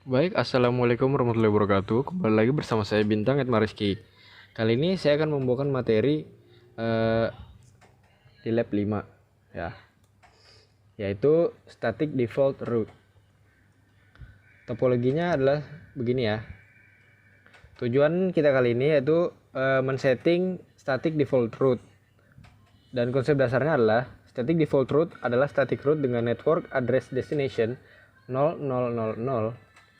Baik, Assalamualaikum warahmatullahi wabarakatuh. Kembali lagi bersama saya Bintang Mariski. Kali ini saya akan membawakan materi di lab 5 ya, yaitu static default root. Topologinya adalah begini ya. Tujuan kita kali ini yaitu men-setting static default root. Dan konsep dasarnya adalah static default root adalah static root dengan network address destination 0000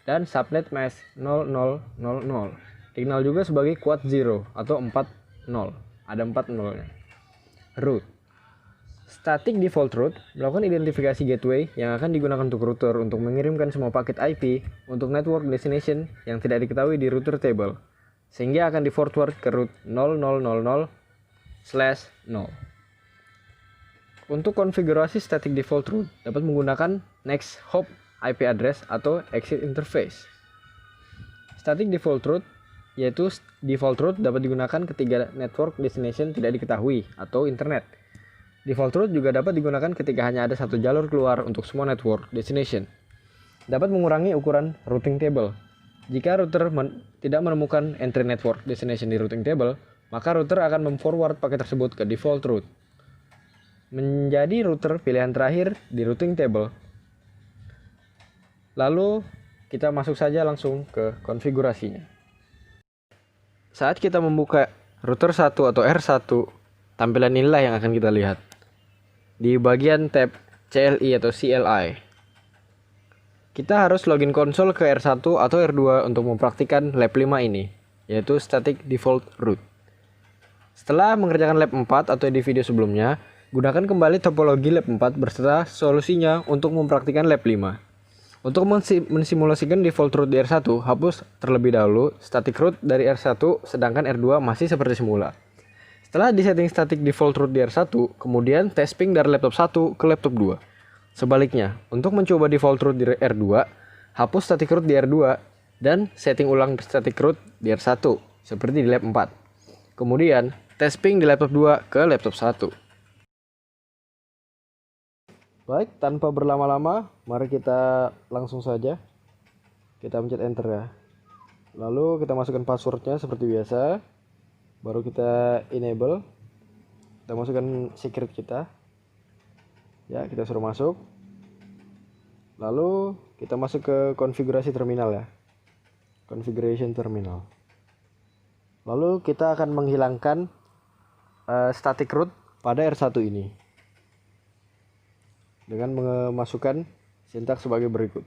dan subnet mask 0000. Dikenal juga sebagai quad 0 atau 40. Ada 4 nolnya. Root. Static default root melakukan identifikasi gateway yang akan digunakan untuk router untuk mengirimkan semua paket IP untuk network destination yang tidak diketahui di router table, sehingga akan di-forward ke root 0000/0. Untuk konfigurasi static default root dapat menggunakan next hop IP address atau exit interface. Static default root yaitu default root dapat digunakan ketika network destination tidak diketahui atau internet. Default root juga dapat digunakan ketika hanya ada satu jalur keluar untuk semua network destination. Dapat mengurangi ukuran routing table. Jika router tidak menemukan entry network destination di routing table, maka router akan memforward paket tersebut ke default root, menjadi router pilihan terakhir di routing table. Lalu kita masuk saja langsung ke konfigurasinya. Saat kita membuka router 1 atau R1, tampilan inilah yang akan kita lihat. Di bagian tab CLI atau CLI, kita harus login konsol ke R1 atau R2 untuk mempraktikkan lab 5 ini, yaitu static default root. Setelah mengerjakan lab 4 atau di video sebelumnya, gunakan kembali topologi lab 4 beserta solusinya untuk mempraktikkan lab 5. Untuk mensimulasikan default root di R1, hapus terlebih dahulu static root dari R1 sedangkan R2 masih seperti semula. Setelah disetting static default root di R1, kemudian test ping dari laptop 1 ke laptop 2. Sebaliknya, untuk mencoba default root di R2, hapus static root di R2 dan setting ulang static root di R1 seperti di lab 4. Kemudian, test ping di laptop 2 ke laptop 1. Baik, tanpa berlama-lama, mari kita langsung saja. Kita pencet enter ya. Lalu kita masukkan passwordnya seperti biasa. Baru kita enable. Kita masukkan secret kita. Ya, kita suruh masuk. Lalu kita masuk ke konfigurasi terminal ya. Configuration terminal. Lalu kita akan menghilangkan static root pada R1 ini dengan memasukkan sintaks sebagai berikut.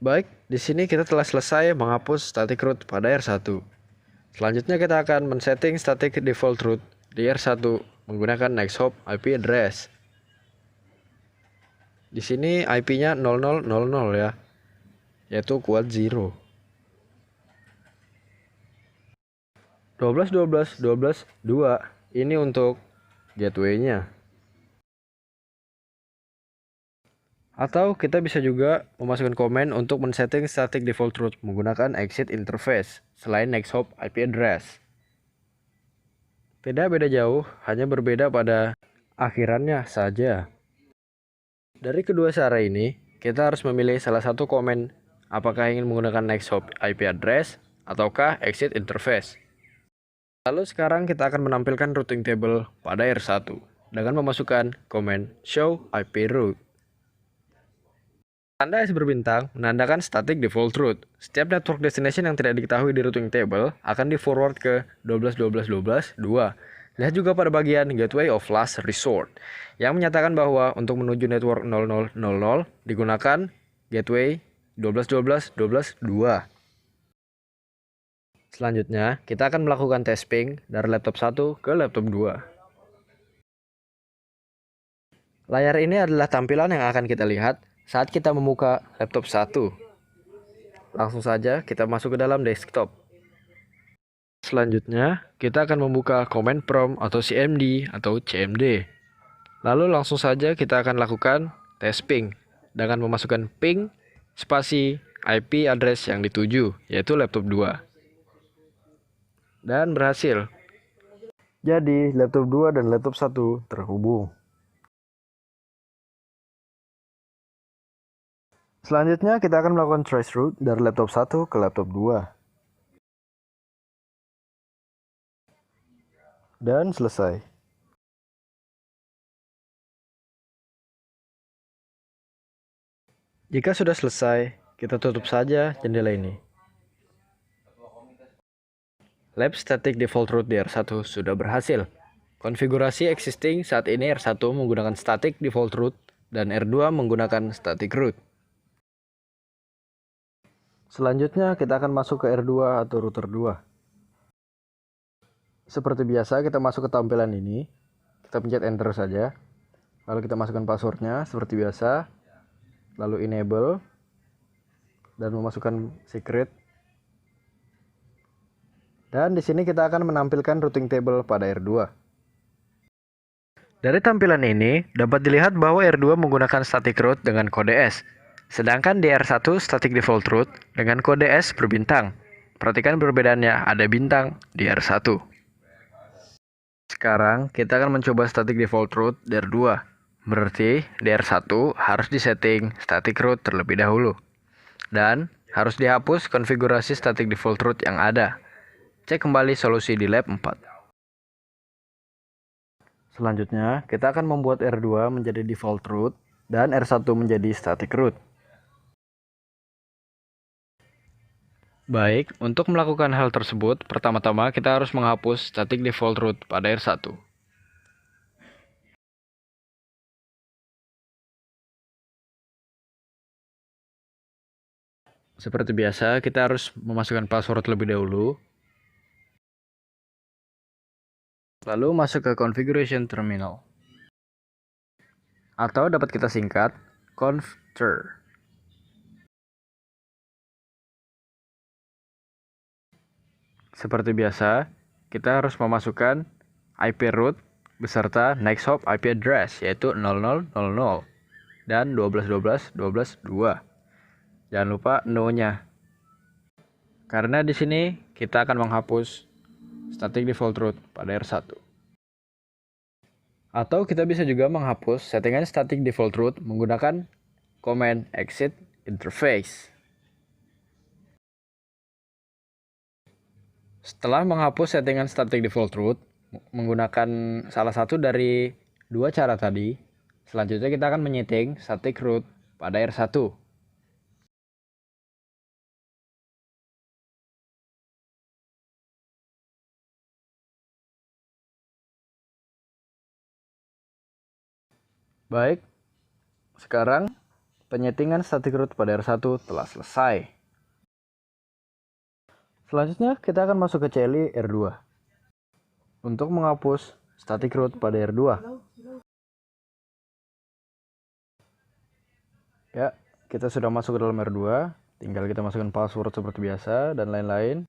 Baik, di sini kita telah selesai menghapus static root pada R1. Selanjutnya kita akan men-setting static default root di R1 menggunakan next hop IP address. Di sini IP-nya 0000 ya, yaitu quad 0. 12.12.12.2 ini untuk gateway-nya. Atau kita bisa juga memasukkan komen untuk men-setting static default root menggunakan exit interface selain next hop IP address. Tidak beda jauh, hanya berbeda pada Akhirannya saja. Dari kedua cara ini, kita harus memilih salah satu komen apakah ingin menggunakan next hop IP address ataukah exit interface. Lalu sekarang kita akan menampilkan routing table pada R1 dengan memasukkan komen show IP route. Tanda S berbintang menandakan static default route. Setiap network destination yang tidak diketahui di routing table akan di forward ke 12.12.12.2. Lihat juga pada bagian gateway of last resort yang menyatakan bahwa untuk menuju network 0000 digunakan gateway 12.12.12.2. Selanjutnya, kita akan melakukan tes ping dari laptop 1 ke laptop 2. Layar ini adalah tampilan yang akan kita lihat saat kita membuka laptop 1. Langsung saja kita masuk ke dalam desktop. Selanjutnya, kita akan membuka command prompt atau CMD atau CMD. Lalu langsung saja kita akan lakukan tes ping dengan memasukkan ping spasi IP address yang dituju, yaitu laptop 2. Dan berhasil. Jadi, laptop 2 dan laptop 1 terhubung. Selanjutnya, kita akan melakukan trace route dari laptop 1 ke laptop 2. Dan selesai. Jika sudah selesai, kita tutup saja jendela ini. Lab static default route di R1 sudah berhasil. Konfigurasi existing saat ini R1 menggunakan static default route dan R2 menggunakan static route. Selanjutnya kita akan masuk ke R2 atau router 2. Seperti biasa kita masuk ke tampilan ini. Kita pencet enter saja. Lalu kita masukkan passwordnya seperti biasa. Lalu enable. Dan memasukkan secret. Dan di sini kita akan menampilkan routing table pada R2. Dari tampilan ini, dapat dilihat bahwa R2 menggunakan static route dengan kode S. Sedangkan di R1 static default route dengan kode S berbintang. Perhatikan perbedaannya, ada bintang di R1. Sekarang, kita akan mencoba static default route di R2. Berarti, di R1 harus disetting static route terlebih dahulu. Dan, harus dihapus konfigurasi static default route yang ada. Cek kembali solusi di lab 4. Selanjutnya, kita akan membuat R2 menjadi default route dan R1 menjadi static route. Baik, untuk melakukan hal tersebut, pertama-tama kita harus menghapus static default route pada R1. Seperti biasa, kita harus memasukkan password terlebih dahulu. Lalu masuk ke configuration terminal. Atau dapat kita singkat confter. Seperti biasa, kita harus memasukkan IP route beserta next hop IP address yaitu 0000 dan 12.12.12.2. Jangan lupa no-nya. Karena di sini kita akan menghapus static default route pada R1. Atau kita bisa juga menghapus settingan static default route menggunakan command exit interface. Setelah menghapus settingan static default route menggunakan salah satu dari dua cara tadi, selanjutnya kita akan menyeting static route pada R1. Baik, sekarang penyetingan static route pada R1 telah selesai. Selanjutnya kita akan masuk ke CLI R2 untuk menghapus static route pada R2. Ya, kita sudah masuk ke dalam R2, tinggal kita masukkan password seperti biasa dan lain-lain.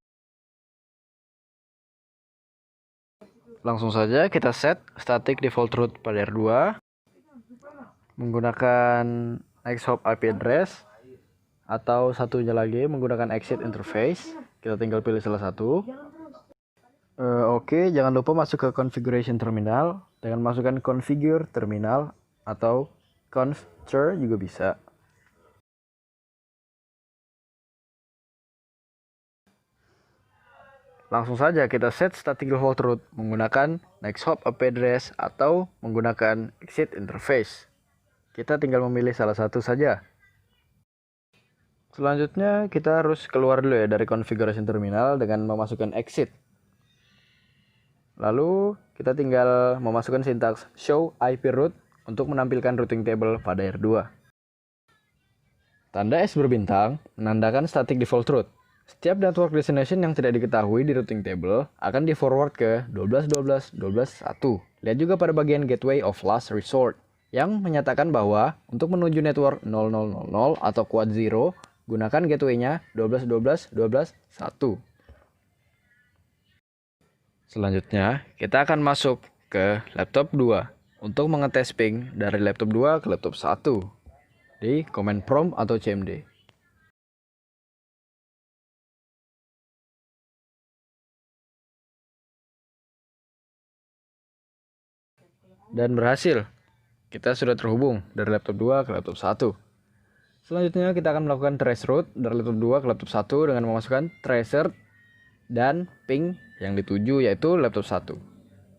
Langsung saja kita set static default route pada R2 menggunakan next hop IP address atau satunya lagi menggunakan exit interface. Kita tinggal pilih salah satu. oke, jangan lupa masuk ke configuration terminal dengan masukkan configure terminal atau conf-char juga bisa. Langsung saja kita set static default route menggunakan next hop IP address atau menggunakan exit interface. Kita tinggal memilih salah satu saja. Selanjutnya kita harus keluar dulu ya dari configuration terminal dengan memasukkan exit. Lalu kita tinggal memasukkan sintaks show IP route untuk menampilkan routing table pada R2. Tanda S berbintang menandakan static default route. Setiap network destination yang tidak diketahui di routing table akan di forward ke 12.12.12.1. Lihat juga pada bagian gateway of last resort yang menyatakan bahwa untuk menuju network 0000 atau quad 0, gunakan gateway-nya 12.12.12.1. Selanjutnya, kita akan masuk ke laptop 2 untuk mengetes ping dari laptop 2 ke laptop 1 di command prompt atau cmd. Dan berhasil. Kita sudah terhubung dari laptop 2 ke laptop 1. Selanjutnya kita akan melakukan trace route dari laptop 2 ke laptop 1 dengan memasukkan tracer dan ping yang dituju yaitu laptop 1.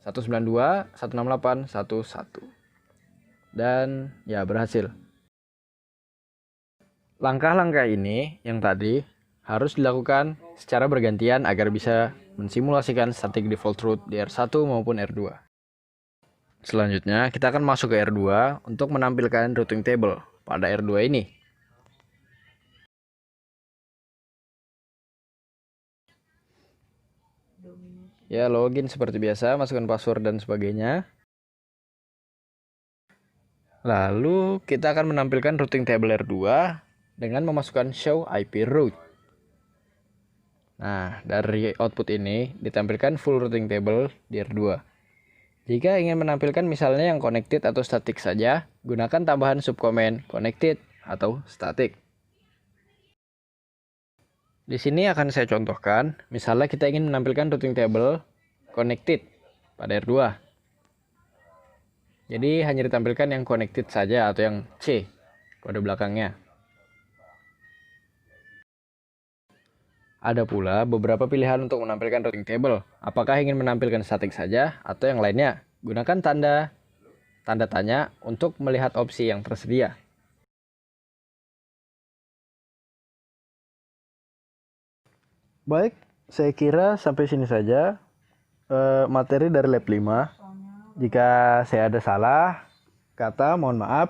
192.168.1.1. Dan ya berhasil. Langkah-langkah ini yang tadi harus dilakukan secara bergantian agar bisa mensimulasikan static default route di R1 maupun R2. Selanjutnya kita akan masuk ke R2 untuk menampilkan routing table pada R2 ini. Ya, login seperti biasa, masukkan password dan sebagainya. Lalu kita akan menampilkan routing table R2 dengan memasukkan show IP route. Nah, dari output ini ditampilkan full routing table di R2. Jika ingin menampilkan misalnya yang connected atau static saja, gunakan tambahan subcommand connected atau static. Di sini akan saya contohkan, misalnya kita ingin menampilkan routing table connected pada R2. Jadi hanya ditampilkan yang connected saja atau yang C kode belakangnya. Ada pula beberapa pilihan untuk menampilkan routing table. Apakah ingin menampilkan static saja atau yang lainnya? Gunakan tanda tanya untuk melihat opsi yang tersedia. Baik, saya kira sampai sini saja materi dari lab 5. Jika saya ada salah kata, mohon maaf.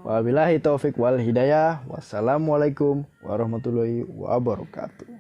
Wabillahi taufik wal hidayah. Wassalamualaikum warahmatullahi wabarakatuh.